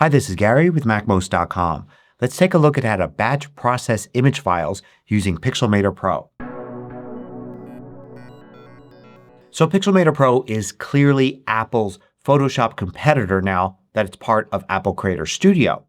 Hi, this is Gary with MACMOST.com. Let's take a look at how to batch process image files using Pixelmator Pro. So Pixelmator Pro is clearly Apple's Photoshop competitor now that it's part of Apple Creator Studio.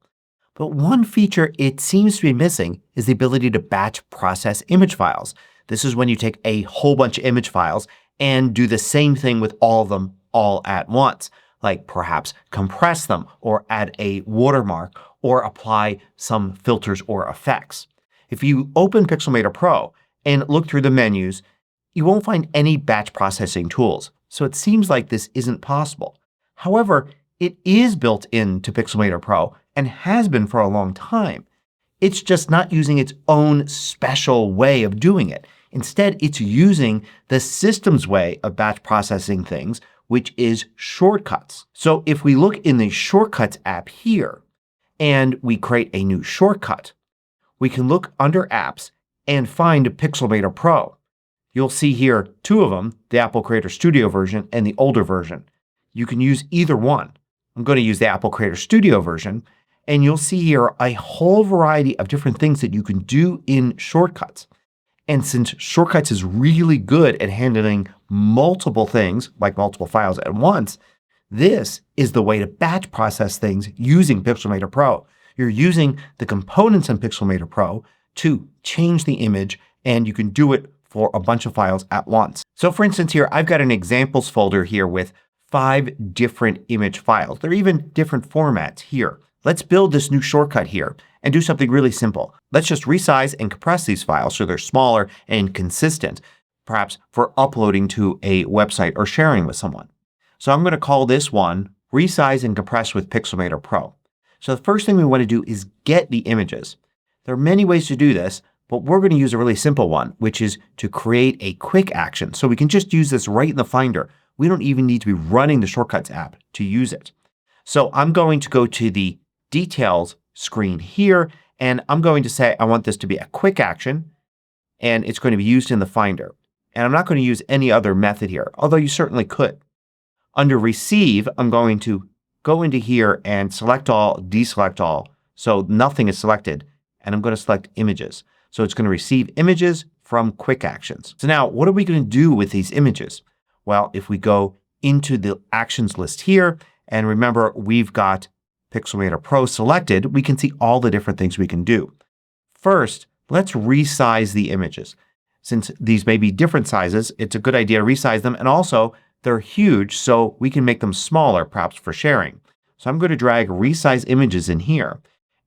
But one feature it seems to be missing is the ability to batch process image files. This is when you take a whole bunch of image files and do the same thing with all of them all at once. Like perhaps compress them or add a watermark or apply some filters or effects. If you open Pixelmator Pro and look through the menus, you won't find any batch processing tools. So it seems like this isn't possible. However, it is built into Pixelmator Pro and has been for a long time. It's just not using its own special way of doing it. Instead, it's using the system's way of batch processing things, which is shortcuts. So if we look in the Shortcuts app here and we create a new shortcut, we can look under Apps and find Pixelmator Pro. You'll see here two of them, the Apple Creator Studio version and the older version. You can use either one. I'm going to use the Apple Creator Studio version, and you'll see here a whole variety of different things that you can do in Shortcuts. And since Shortcuts is really good at handling multiple things, like multiple files at once, this is the way to batch process things using Pixelmator Pro. You're using the components in Pixelmator Pro to change the image, and you can do it for a bunch of files at once. So for instance here I've got an examples folder here with 5 different image files. They're even different formats here. Let's build this new shortcut here and do something really simple. Let's just resize and compress these files so they're smaller and consistent, perhaps for uploading to a website or sharing with someone. So I'm going to call this one Resize and Compress with Pixelmator Pro. So the first thing we want to do is get the images. There are many ways to do this, but we're going to use a really simple one, which is to create a quick action. So we can just use this right in the Finder. We don't even need to be running the Shortcuts app to use it. So I'm going to go to the Details screen here and I'm going to say I want this to be a quick action and it's going to be used in the Finder. And I'm not going to use any other method here, although you certainly could. Under Receive I'm going to go into here and select all, deselect all, so nothing is selected, and I'm going to select Images. So it's going to receive images from quick actions. So now what are we going to do with these images? Well, if we go into the actions list here, and remember we've got Pixelmator Pro selected, we can see all the different things we can do. First, let's resize the images. Since these may be different sizes, it's a good idea to resize them, and also they're huge so we can make them smaller, perhaps for sharing. So I'm going to drag Resize Images in here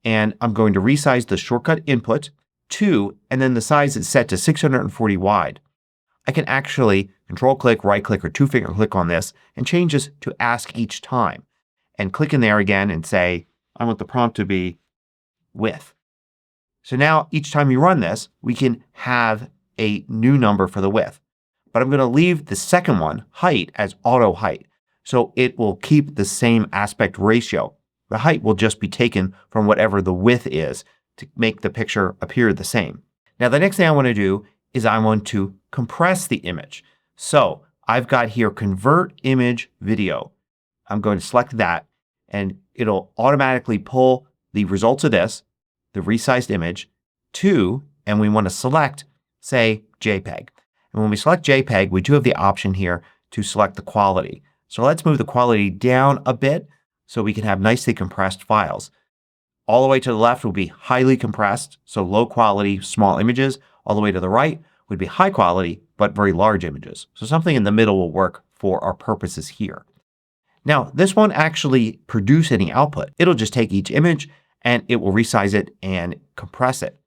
and I'm going to resize the shortcut input to, and then the size is set to 640 wide. I can actually control click, right click, or two finger click on this and change this to ask each time. And click in there again and say I want the prompt to be width. So now each time you run this we can have a new number for the width. But I'm going to leave the second one, height, as auto height. So it will keep the same aspect ratio. The height will just be taken from whatever the width is to make the picture appear the same. Now the next thing I want to do is I want to compress the image. So I've got here Convert Image Video. I'm going to select that and it'll automatically pull the results of this, the resized image, to, and we want to select, say, JPEG. And when we select JPEG we do have the option here to select the quality. So let's move the quality down a bit so we can have nicely compressed files. All the way to the left will be highly compressed, so low quality small images. All the way to the right would be high quality but very large images. So something in the middle will work for our purposes here. Now this won't actually produce any output. It'll just take each image and it will resize it and compress it.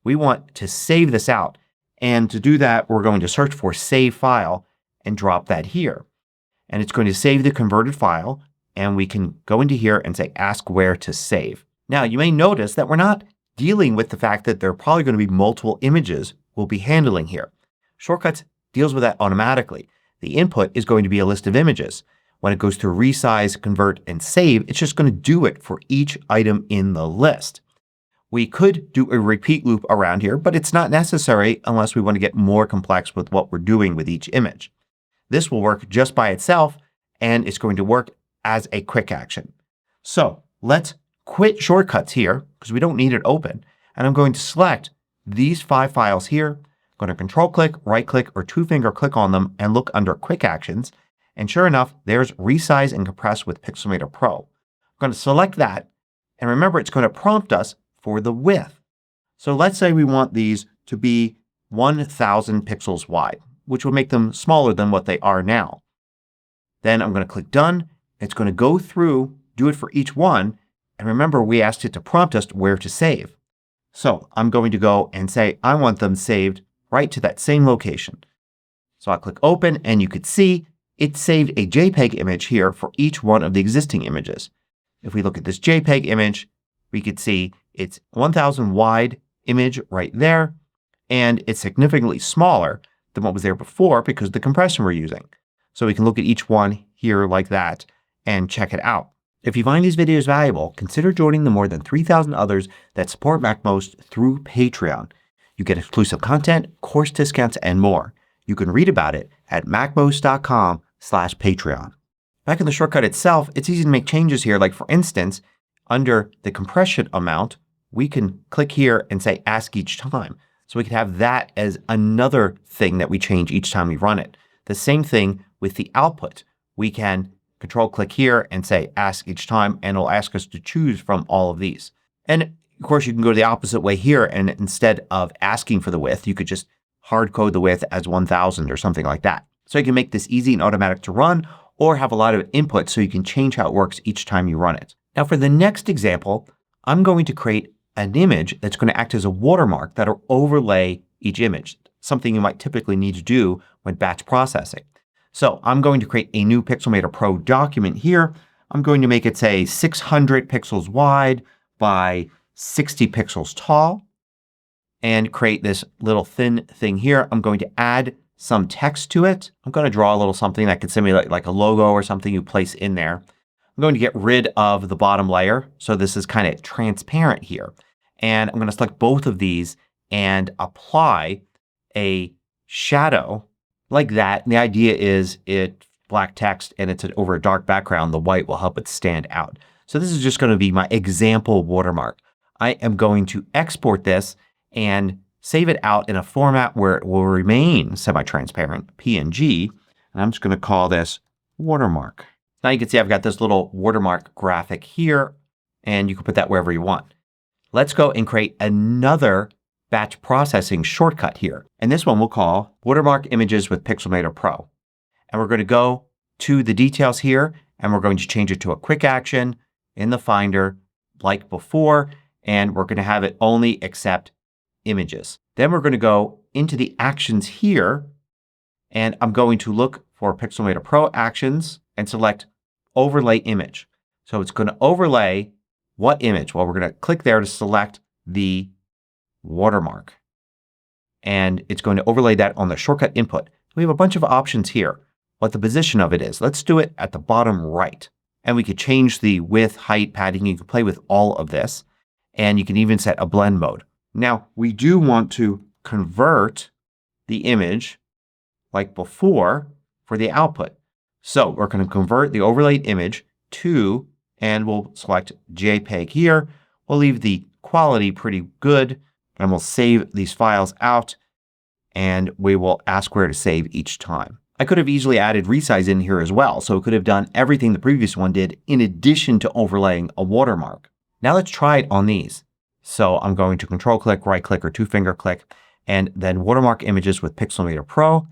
We want to save this out, and to do that we're going to search for Save File and drop that here. And it's going to save the converted file, and we can go into here and say Ask Where to Save. Now you may notice that we're not dealing with the fact that there are probably going to be multiple images we'll be handling here. Shortcuts deals with that automatically. The input is going to be a list of images. When it goes through Resize, Convert, and Save it's just going to do it for each item in the list. We could do a repeat loop around here, but it's not necessary unless we want to get more complex with what we're doing with each image. This will work just by itself and it's going to work as a quick action. So let's quit shortcuts here because we don't need it open. And I'm going to select these 5 files here. I'm going to control click, right click, or 2-finger click on them and look under quick actions. And sure enough, there's Resize and Compress with Pixelmator Pro. I'm going to select that. And remember, it's going to prompt us for the width. So let's say we want these to be 1000 pixels wide, which will make them smaller than what they are now. Then I'm going to click Done. It's going to go through, do it for each one. And remember, we asked it to prompt us where to save. So I'm going to go and say I want them saved right to that same location. So I'll click Open and you could see it saved a JPEG image here for each one of the existing images. If we look at this JPEG image, we could see it's 1000 wide image right there. And it's significantly smaller than what was there before because of the compression we're using. So we can look at each one here like that and check it out. If you find these videos valuable, consider joining the more than 3,000 others that support MACMOST through Patreon. You get exclusive content, course discounts, and more. You can read about it at macmost.com/Patreon. Back in the shortcut itself, it's easy to make changes here. Like for instance, under the compression amount, we can click here and say ask each time. So we can have that as another thing that we change each time we run it. The same thing with the output. We can control click here and say ask each time and it'll ask us to choose from all of these. And of course you can go the opposite way here and instead of asking for the width you could just hard code the width as 1000 or something like that. So you can make this easy and automatic to run or have a lot of input so you can change how it works each time you run it. Now for the next example, I'm going to create an image that's going to act as a watermark that will overlay each image. Something you might typically need to do when batch processing. So I'm going to create a new Pixelmator Pro document here. I'm going to make it say 600 pixels wide by 60 pixels tall and create this little thin thing here. I'm going to add some text to it. I'm going to draw a little something that could simulate like a logo or something you place in there. I'm going to get rid of the bottom layer. So this is kind of transparent here. And I'm going to select both of these and apply a shadow like that. And the idea is it's black text and it's over a dark background. The white will help it stand out. So this is just going to be my example watermark. I am going to export this and save it out in a format where it will remain semi-transparent, PNG. And I'm just going to call this watermark. Now you can see I've got this little watermark graphic here and you can put that wherever you want. Let's go and create another batch processing shortcut here. And this one we'll call Watermark Images with Pixelmator Pro. And we're going to go to the details here and we're going to change it to a quick action in the Finder like before. And we're going to have it only accept images. Then we're going to go into the actions here and I'm going to look for Pixelmator Pro actions and select overlay image. So it's going to overlay what image? Well, we're going to click there to select the watermark. And it's going to overlay that on the shortcut input. We have a bunch of options here. What the position of it is. Let's do it at the bottom right. And we could change the width, height, padding. You can play with all of this. And you can even set a blend mode. Now we do want to convert the image like before for the output. So we're going to convert the overlaid image to, and we'll select JPEG here. We'll leave the quality pretty good and we'll save these files out and we will ask where to save each time. I could have easily added Resize in here as well. So it could have done everything the previous one did in addition to overlaying a watermark. Now let's try it on these. So I'm going to control click, right click, or 2-finger click and then watermark images with Pixelmator Pro.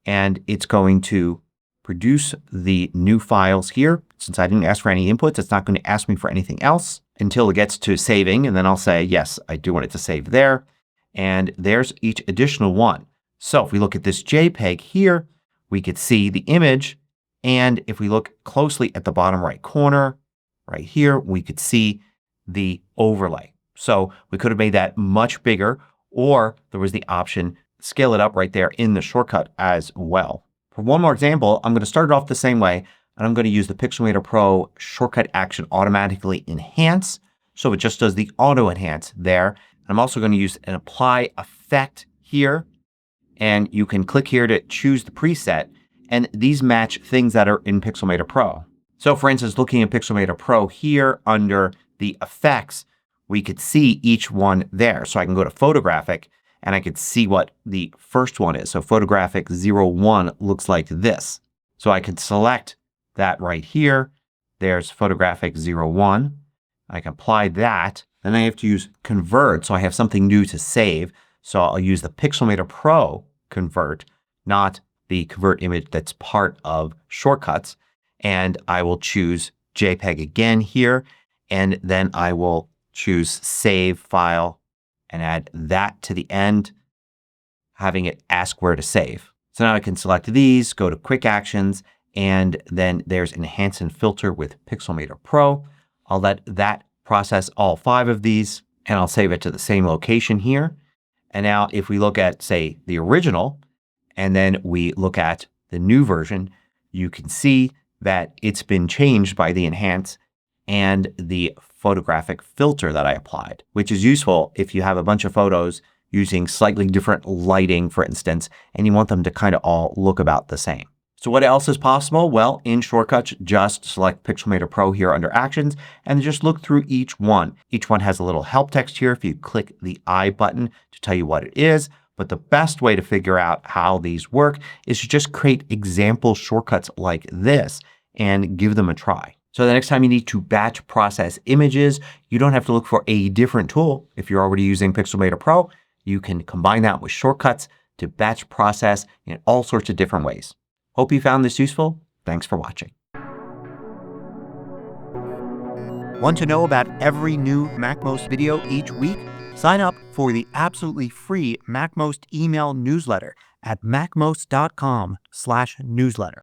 And it's going to produce the new files here. Since I didn't ask for any inputs, it's not going to ask me for anything else until it gets to saving. And then I'll say, yes, I do want it to save there. And there's each additional one. So if we look at this JPEG here, we could see the image. And if we look closely at the bottom right corner, right here, we could see the overlay. So we could have made that much bigger, or there was the option scale it up right there in the shortcut as well. For one more example, I'm going to start it off the same way and I'm going to use the Pixelmator Pro shortcut action automatically enhance. So it just does the auto enhance there. I'm also going to use an apply effect here and you can click here to choose the preset and these match things that are in Pixelmator Pro. So for instance, looking at Pixelmator Pro here under the effects, we could see each one there. So I can go to photographic and I could see what the first one is. So photographic 01 looks like this. So I could select that right here. There's photographic 01. I can apply that. Then I have to use convert, so I have something new to save. So I'll use the Pixelmator Pro convert, not the convert image that's part of shortcuts. And I will choose JPEG again here. And then I will choose Save File and add that to the end, having it ask where to save. So now I can select these, go to Quick Actions, and then there's Enhance and Filter with Pixelmator Pro. I'll let that process all 5 of these and I'll save it to the same location here. And now if we look at, say, the original and then we look at the new version, you can see that it's been changed by the Enhance and the photographic filter that I applied, which is useful if you have a bunch of photos using slightly different lighting, for instance, and you want them to kind of all look about the same. So what else is possible? Well, in Shortcuts, just select Pixelmator Pro here under Actions and just look through each one. Each one has a little help text here if you click the I button to tell you what it is. But the best way to figure out how these work is to just create example shortcuts like this and give them a try. So the next time you need to batch process images, you don't have to look for a different tool. If you're already using Pixelmator Pro, you can combine that with shortcuts to batch process in all sorts of different ways. Hope you found this useful. Thanks for watching. Want to know about every new MACMOST video each week? Sign up for the absolutely free MACMOST email newsletter at macmost.com/newsletter.